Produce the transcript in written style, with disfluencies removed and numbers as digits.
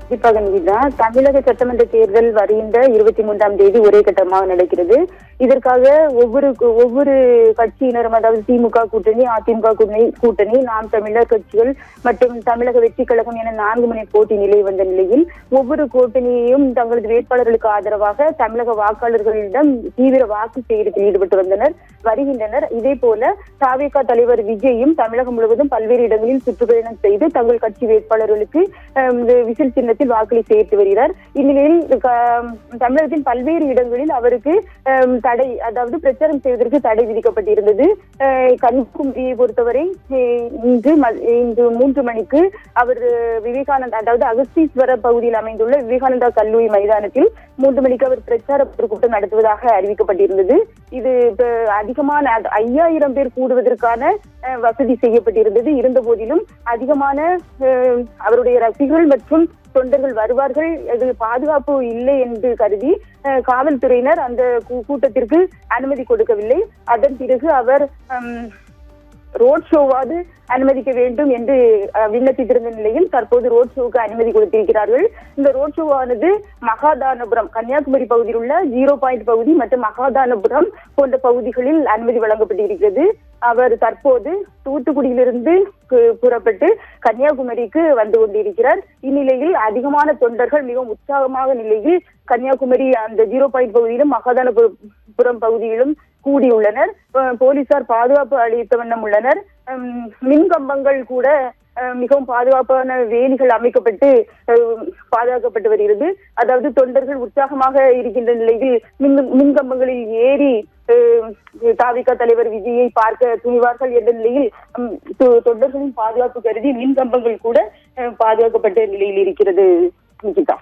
கண்டிப்பாக நிகிதா, தமிழக சட்டமன்ற தேர்தல் வருகின்ற 23ஆம் தேதி ஒரே கட்டமாக நடக்கிறது. இதற்காக ஒவ்வொரு கட்சியினரும், அதாவது திமுக கூட்டணி, அதிமுக கூட்டணி, நாம் தமிழர் கட்சிகள் மற்றும் தமிழக வெற்றி கழகம் என 4 முனை போட்டி நிலை வந்த நிலையில் ஒவ்வொரு கூட்டணியையும் தங்களது வேட்பாளர்களுக்கு ஆதரவாக தமிழக வாக்காளர்களிடம் தீவிர வாக்கு சேகரிப்பில் ஈடுபட்டு வருகின்றனர். இதே போல தாவேகா தலைவர் விஜயும் தமிழகம் முழுவதும் பல்வேறு இடங்களில் சுற்றுப்பயணம் செய்து தங்கள் கட்சி வேட்பாளர்களுக்கு விசில் சின்னத்தில் வாக்களி சேர்த்து வருகிறார். இந்நிலையில் தமிழகத்தின் பல்வேறு இடங்களில் அவருக்கு தடை, அதாவது பிரச்சாரம் செய்வதற்கு தடை விதிக்கப்பட்டிருந்தது. கன்னியாகுமரியை பொறுத்தவரை இன்று 3 மணிக்கு அவர் விவேகானந்தா, அதாவது அகஸ்தீஸ்வர பகுதியில் அமைந்துள்ள விவேகானந்தா கல்லூரி மைதானத்தில் 3 மணிக்கு அவர் பிரச்சார கூட்டம் நடத்துவதாக அறிவிக்கப்பட்டிருந்தது. இது அதிகமான 5000 பேர் கூடுவதற்கான வசதி செய்யப்பட்டிருந்தது. இருந்த போதிலும் அதிகமான அவருடைய ரசிகர்கள் மற்றும் தொண்டர்கள் வருவார்கள், அது பாதுகாப்பு இல்லை என்று கருதி காவல்துறையினர் அந்த கூட்டத்திற்கு அனுமதி கொடுக்கவில்லை. அதன் பிறகு அவர் ரோட் ஷோவாது அனுமதிக்க வேண்டும் என்று விண்ணப்பித்திருந்த நிலையில் தற்போது ரோட் ஷோவுக்கு அனுமதி கொடுத்திருக்கிறார்கள். இந்த ரோட் ஷோவானது மகாதானபுரம், கன்னியாகுமரி பகுதியில் உள்ள 0 பாயிண்ட் பகுதி மற்றும் மகாதானபுரம் போன்ற பகுதிகளில் அனுமதி வழங்கப்பட்டிருக்கிறது. அவர் தற்போது தூத்துக்குடியிலிருந்து புறப்பட்டு கன்னியாகுமரிக்கு வந்து கொண்டிருக்கிறார். இந்நிலையில் அதிகமான தொண்டர்கள் மிகவும் உற்சாகமாக நிலையில் கன்னியாகுமரி அந்த 0 பாயிண்ட் பகுதியிலும் மகாதானபுரம் பகுதியிலும் கூடியுள்ளனர். போலீசார் பாதுகாப்பு அளித்த வண்ணம் உள்ளனர். மின் கம்பங்கள் கூட மிகவும் பாதுகாப்பான வேலிகள் அமைக்கப்பட்டு பாதுகாக்கப்பட்டு வருகிறது. அதாவது தொண்டர்கள் உற்சாகமாக இருக்கின்ற நிலையில் மின் கம்பங்களில் ஏறி தாவேகா தலைவர் விஜயை பார்க்க துணிவார்கள் என்ற நிலையில் தொண்டர்களின் பாதுகாப்பு கருதி மின் கம்பங்கள் கூட பாதுகாக்கப்பட்ட நிலையில் இருக்கிறது. நிகிதா.